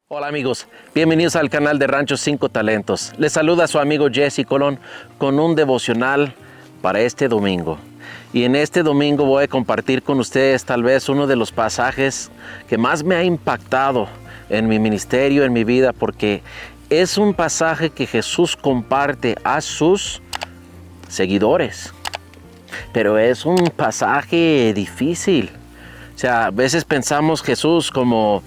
Hola amigos, bienvenidos al canal de Rancho 5 Talentos. Les saluda su amigo Jesse Colón con un devocional para este domingo. Y en este domingo voy a compartir con ustedes tal vez uno de los pasajes que más me ha impactado en mi ministerio, en mi vida, porque es un pasaje que Jesús comparte a sus seguidores. Pero es un pasaje difícil. O sea, a veces pensamos Jesús como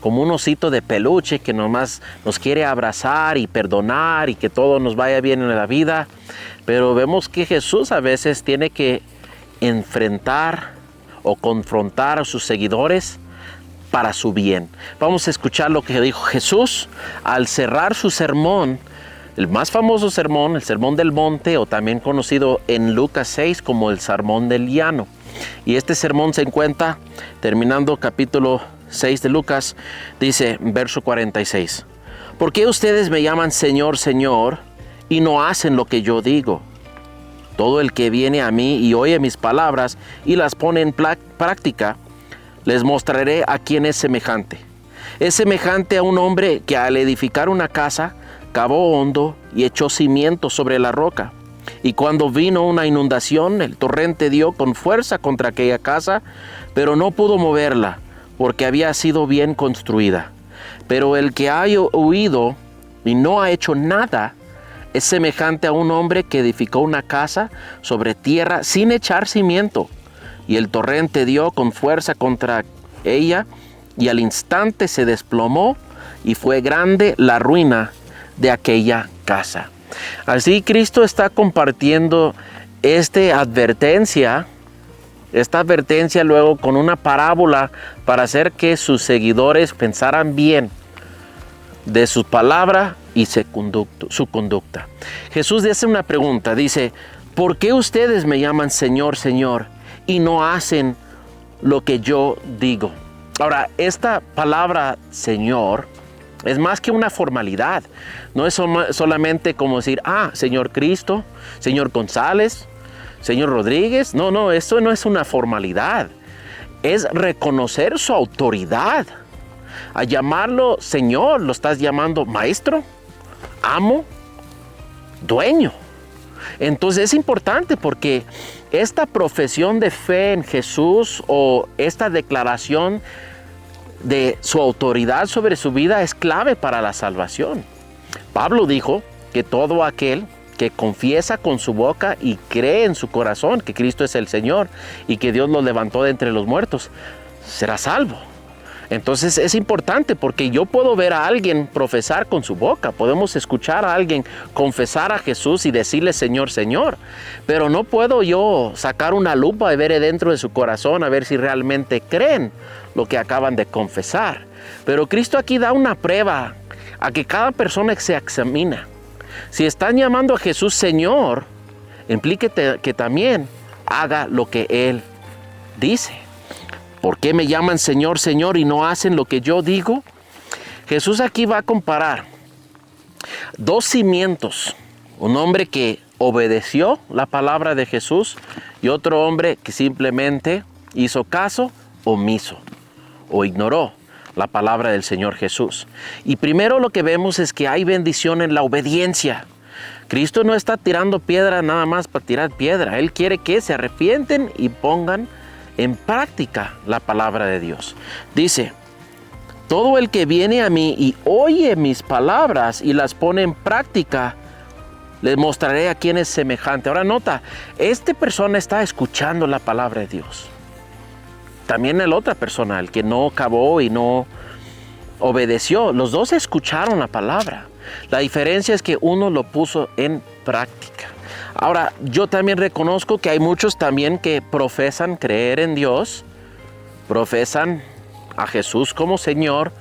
un osito de peluche que nomás nos quiere abrazar y perdonar y que todo nos vaya bien en la vida. Pero vemos que Jesús a veces tiene que enfrentar o confrontar a sus seguidores para su bien. Vamos a escuchar lo que dijo Jesús al cerrar su sermón, el más famoso sermón, el Sermón del Monte, o también conocido en Lucas 6 como el Sermón del Llano. Y este sermón se encuentra terminando capítulo 6 de Lucas, dice verso 46. ¿Por qué ustedes me llaman Señor, Señor, y no hacen lo que yo digo? Todo el que viene a mí y oye mis palabras y las pone en práctica, les mostraré a quién es semejante. Es semejante a un hombre que al edificar una casa, cavó hondo y echó cimientos sobre la roca. Y cuando vino una inundación, el torrente dio con fuerza contra aquella casa, pero no pudo moverla, porque había sido bien construida. Pero el que ha huido y no ha hecho nada, es semejante a un hombre que edificó una casa sobre tierra sin echar cimiento. Y el torrente dio con fuerza contra ella, y al instante se desplomó, y fue grande la ruina de aquella casa. Así Cristo está compartiendo esta advertencia luego con una parábola para hacer que sus seguidores pensaran bien de su palabra y su conducta. Jesús hace una pregunta, dice, ¿por qué ustedes me llaman Señor, Señor y no hacen lo que yo digo? Ahora, esta palabra Señor es más que una formalidad. No es solamente como decir, Señor Cristo, Señor González, Señor Rodríguez. No, esto no es una formalidad. Es reconocer su autoridad. A llamarlo Señor, lo estás llamando maestro, amo, dueño. Entonces es importante porque esta profesión de fe en Jesús o esta declaración de su autoridad sobre su vida es clave para la salvación. Pablo dijo que todo aquel que confiesa con su boca y cree en su corazón que Cristo es el Señor y que Dios lo levantó de entre los muertos, será salvo. Entonces es importante porque yo puedo ver a alguien profesar con su boca, podemos escuchar a alguien confesar a Jesús y decirle Señor, Señor, pero no puedo yo sacar una lupa y ver dentro de su corazón a ver si realmente creen lo que acaban de confesar. Pero Cristo aquí da una prueba a que cada persona se examina. Si están llamando a Jesús Señor, implica que también haga lo que Él dice. ¿Por qué me llaman Señor, Señor y no hacen lo que yo digo? Jesús aquí va a comparar dos cimientos. Un hombre que obedeció la palabra de Jesús y otro hombre que simplemente hizo caso omiso o ignoró la palabra del Señor Jesús. Y primero lo que vemos es que hay bendición en la obediencia. Cristo no está tirando piedra nada más para tirar piedra. Él quiere que se arrepienten y pongan en práctica la palabra de Dios. Dice, todo el que viene a mí y oye mis palabras y las pone en práctica, les mostraré a quién es semejante. Ahora nota, esta persona está escuchando la palabra de Dios. También la otra persona, el que no cavó y no obedeció, los dos escucharon la palabra. La diferencia es que uno lo puso en práctica. Ahora, yo también reconozco que hay muchos también que profesan creer en Dios, profesan a Jesús como Señor,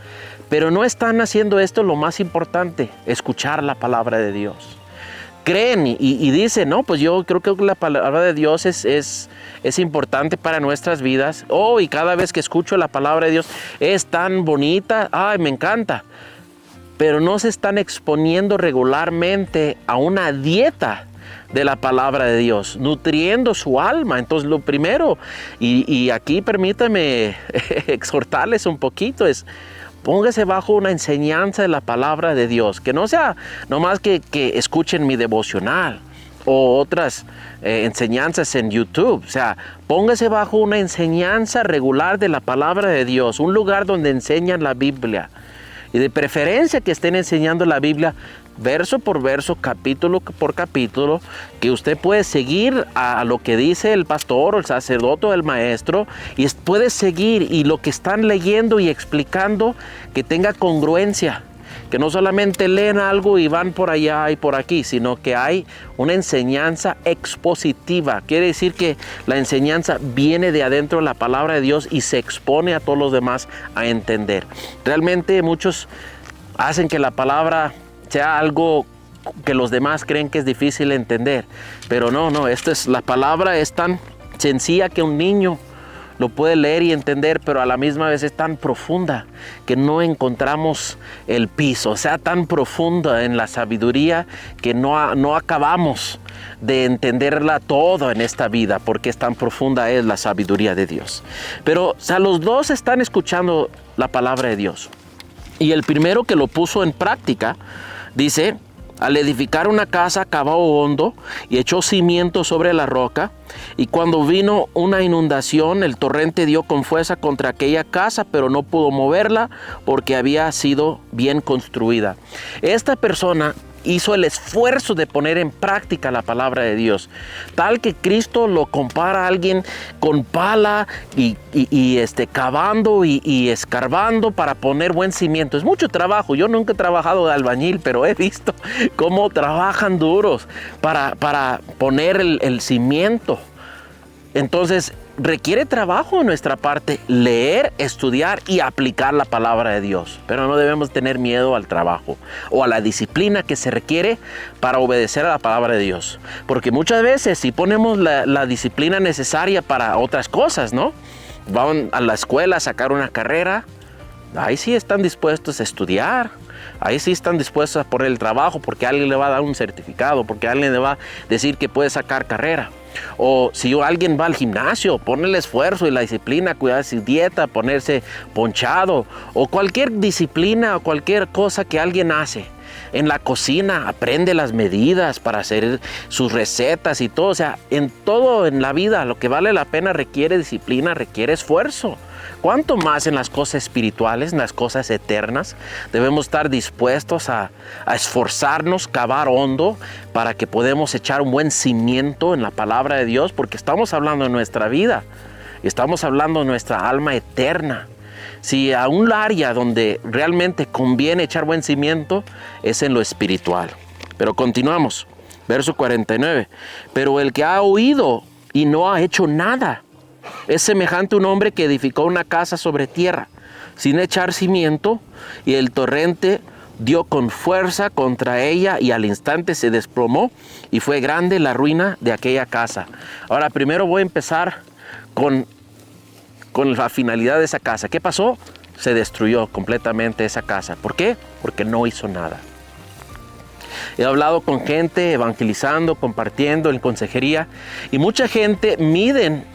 pero no están haciendo esto lo más importante, escuchar la palabra de Dios. Creen y dicen, no, pues yo creo que la palabra de Dios es importante para nuestras vidas. Y cada vez que escucho la palabra de Dios es tan bonita, me encanta. Pero no se están exponiendo regularmente a una dieta de la palabra de Dios, nutriendo su alma. Entonces lo primero, y aquí permítame exhortarles un poquito, es póngase bajo una enseñanza de la palabra de Dios, que no sea nomás que escuchen mi devocional o otras enseñanzas en YouTube. O sea, póngase bajo una enseñanza regular de la palabra de Dios, un lugar donde enseñan la Biblia. Y de preferencia que estén enseñando la Biblia verso por verso, capítulo por capítulo, que usted puede seguir a lo que dice el pastor o el sacerdote o el maestro, y puede seguir, y lo que están leyendo y explicando que tenga congruencia, que no solamente leen algo y van por allá y por aquí, sino que hay una enseñanza expositiva. Quiere decir que la enseñanza viene de adentro de la palabra de Dios y se expone a todos los demás a entender. Realmente muchos hacen que la palabra sea algo que los demás creen que es difícil de entender, pero no, la palabra es tan sencilla que un niño lo puede leer y entender, pero a la misma vez es tan profunda que no encontramos el piso. O sea, tan profunda en la sabiduría que no acabamos de entenderla todo en esta vida, porque es tan profunda es la sabiduría de Dios. Pero o sea, los dos están escuchando la palabra de Dios. Y el primero que lo puso en práctica, dice: al edificar una casa cavó hondo y echó cimiento sobre la roca, y cuando vino una inundación, el torrente dio con fuerza contra aquella casa, pero no pudo moverla porque había sido bien construida. Esta persona hizo el esfuerzo de poner en práctica la palabra de Dios, tal que Cristo lo compara a alguien con pala y cavando y escarbando para poner buen cimiento. Es mucho trabajo. Yo nunca he trabajado de albañil, pero he visto cómo trabajan duros para poner el cimiento. Entonces requiere trabajo de nuestra parte, leer, estudiar y aplicar la palabra de Dios. Pero no debemos tener miedo al trabajo o a la disciplina que se requiere para obedecer a la palabra de Dios. Porque muchas veces si ponemos la disciplina necesaria para otras cosas, ¿no? Van a la escuela a sacar una carrera, ahí sí están dispuestos a estudiar. Ahí sí están dispuestos a poner el trabajo porque alguien le va a dar un certificado, porque alguien le va a decir que puede sacar carrera. O si alguien va al gimnasio, pone el esfuerzo y la disciplina, cuidar su dieta, ponerse ponchado, o cualquier disciplina o cualquier cosa que alguien hace. En la cocina aprende las medidas para hacer sus recetas y todo. O sea, en todo en la vida lo que vale la pena requiere disciplina, requiere esfuerzo. ¿Cuánto más en las cosas espirituales, en las cosas eternas? Debemos estar dispuestos a esforzarnos, cavar hondo para que podamos echar un buen cimiento en la palabra de Dios, porque estamos hablando de nuestra vida, estamos hablando de nuestra alma eterna. Si a un área donde realmente conviene echar buen cimiento es en lo espiritual. Pero continuamos, verso 49. Pero el que ha oído y no ha hecho nada es semejante a un hombre que edificó una casa sobre tierra, sin echar cimiento, y el torrente dio con fuerza contra ella, y al instante se desplomó, y fue grande la ruina de aquella casa. Ahora, primero voy a empezar con la finalidad de esa casa. ¿Qué pasó? Se destruyó completamente esa casa. ¿Por qué? Porque no hizo nada. He hablado con gente, evangelizando, compartiendo en consejería, y mucha gente miden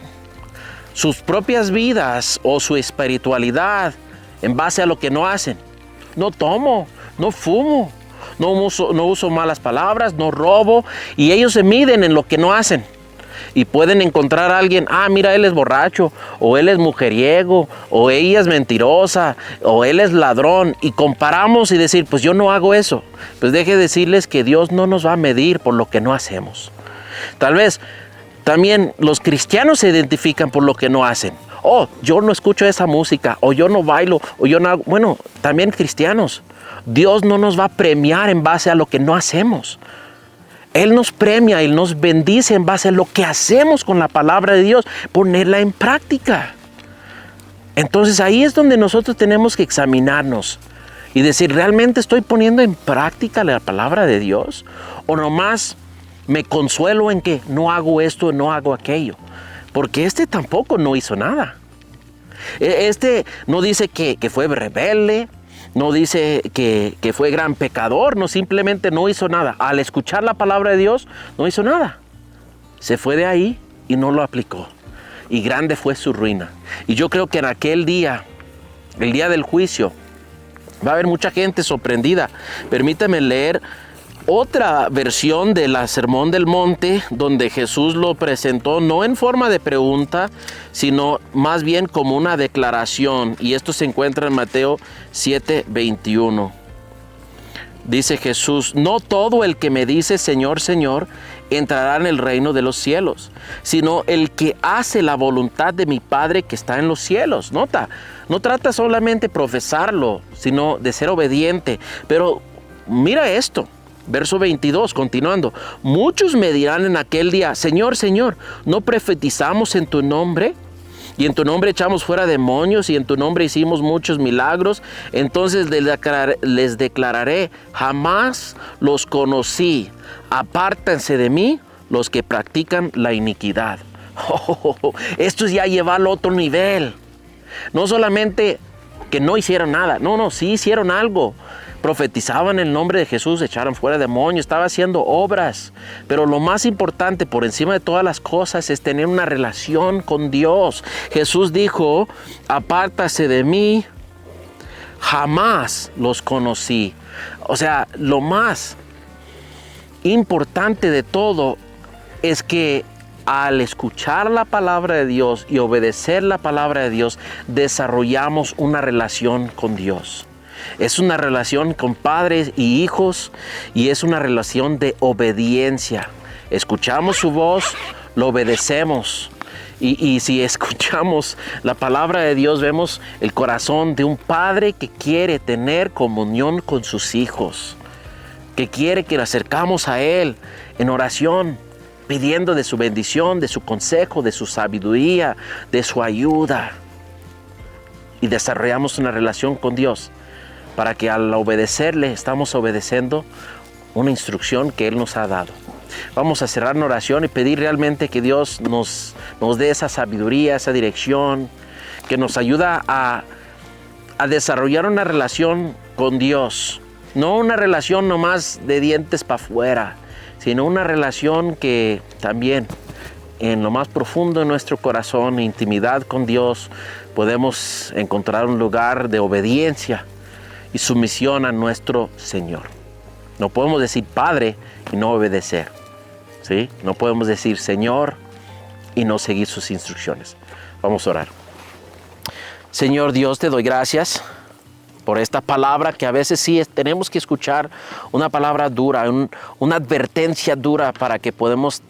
sus propias vidas o su espiritualidad en base a lo que no hacen. No tomo, no fumo, no uso malas palabras, no robo, y ellos se miden en lo que no hacen. Y pueden encontrar a alguien: mira, él es borracho, o él es mujeriego, o ella es mentirosa, o él es ladrón, y comparamos y decir: pues yo no hago eso. Pues deje decirles que Dios no nos va a medir por lo que no hacemos. Tal vez también los cristianos se identifican por lo que no hacen. Yo no escucho esa música, o yo no bailo, o yo no hago. Bueno, también cristianos. Dios no nos va a premiar en base a lo que no hacemos. Él nos premia, Él nos bendice en base a lo que hacemos con la palabra de Dios, ponerla en práctica. Entonces ahí es donde nosotros tenemos que examinarnos y decir: ¿realmente estoy poniendo en práctica la palabra de Dios? ¿O nomás me consuelo en que no hago esto, no hago aquello? Porque tampoco no hizo nada. No dice que fue rebelde, no dice que fue gran pecador, no, simplemente no hizo nada. Al escuchar la palabra de Dios, no hizo nada. Se fue de ahí y no lo aplicó. Y grande fue su ruina. Y yo creo que en aquel día, el día del juicio, Va a haber mucha gente sorprendida. Permítame leer otra versión de la Sermón del Monte, donde Jesús lo presentó no en forma de pregunta, sino más bien como una declaración. Y esto se encuentra en Mateo 7:21. Dice Jesús: no todo el que me dice Señor, Señor, entrará en el reino de los cielos, sino el que hace la voluntad de mi Padre que está en los cielos. Nota, no trata solamente de profesarlo, sino de ser obediente. Pero mira esto, verso 22, continuando. Muchos me dirán en aquel día: Señor, Señor, ¿no profetizamos en tu nombre? Y en tu nombre echamos fuera demonios, y en tu nombre hicimos muchos milagros. Entonces les declararé: jamás los conocí. Apártense de mí los que practican la iniquidad. Esto es ya llevarlo a otro nivel. No solamente que no hicieron nada. No, sí hicieron algo. Profetizaban en el nombre de Jesús, echaron fuera demonios, estaba haciendo obras. Pero lo más importante, por encima de todas las cosas, es tener una relación con Dios. Jesús dijo: apártase de mí, jamás los conocí. O sea, lo más importante de todo es que al escuchar la palabra de Dios y obedecer la palabra de Dios, desarrollamos una relación con Dios. Es una relación con padres y hijos, y es una relación de obediencia. Escuchamos su voz, lo obedecemos. Y si escuchamos la palabra de Dios, vemos el corazón de un padre que quiere tener comunión con sus hijos, que quiere que nos acercamos a Él en oración, pidiendo de su bendición, de su consejo, de su sabiduría, de su ayuda. Y desarrollamos una relación con Dios, para que al obedecerle estamos obedeciendo una instrucción que Él nos ha dado. Vamos a cerrar en oración y pedir realmente que Dios nos dé esa sabiduría, esa dirección, que nos ayuda a desarrollar una relación con Dios. No una relación nomás de dientes para afuera, sino una relación que también en lo más profundo de nuestro corazón, intimidad con Dios, podemos encontrar un lugar de obediencia y sumisión a nuestro Señor. No podemos decir Padre y no obedecer, ¿sí? No podemos decir Señor y no seguir sus instrucciones. Vamos a orar. Señor Dios, te doy gracias por esta palabra que a veces sí tenemos que escuchar, una palabra dura, una advertencia dura, para que podamos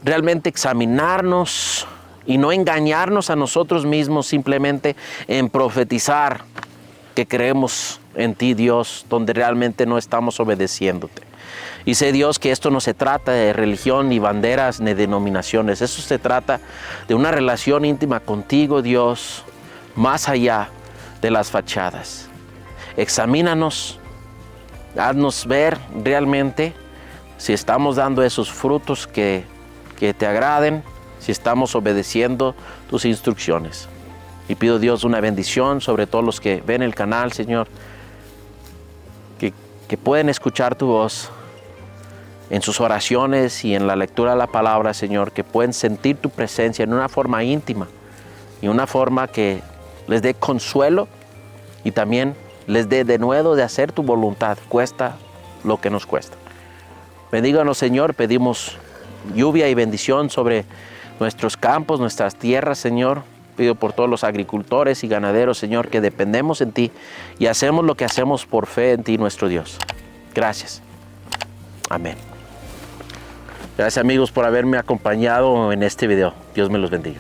realmente examinarnos y no engañarnos a nosotros mismos simplemente en profetizar que creemos en ti, Dios, donde realmente no estamos obedeciéndote. Y sé, Dios, que esto no se trata de religión, ni banderas, ni denominaciones. Eso se trata de una relación íntima contigo, Dios, más allá de las fachadas. Examínanos, haznos ver realmente si estamos dando esos frutos que te agraden, si estamos obedeciendo tus instrucciones. Y pido, Dios, una bendición sobre todos los que ven el canal, Señor, que pueden escuchar tu voz en sus oraciones y en la lectura de la palabra, Señor, que pueden sentir tu presencia en una forma íntima y una forma que les dé consuelo y también les dé de nuevo de hacer tu voluntad, cuesta lo que nos cuesta. Bendíganos, Señor, pedimos lluvia y bendición sobre nuestros campos, nuestras tierras, Señor. Pido por todos los agricultores y ganaderos, Señor, que dependemos en ti y hacemos lo que hacemos por fe en ti, nuestro Dios. Gracias. Amén. Gracias, amigos, por haberme acompañado en este video. Dios me los bendiga.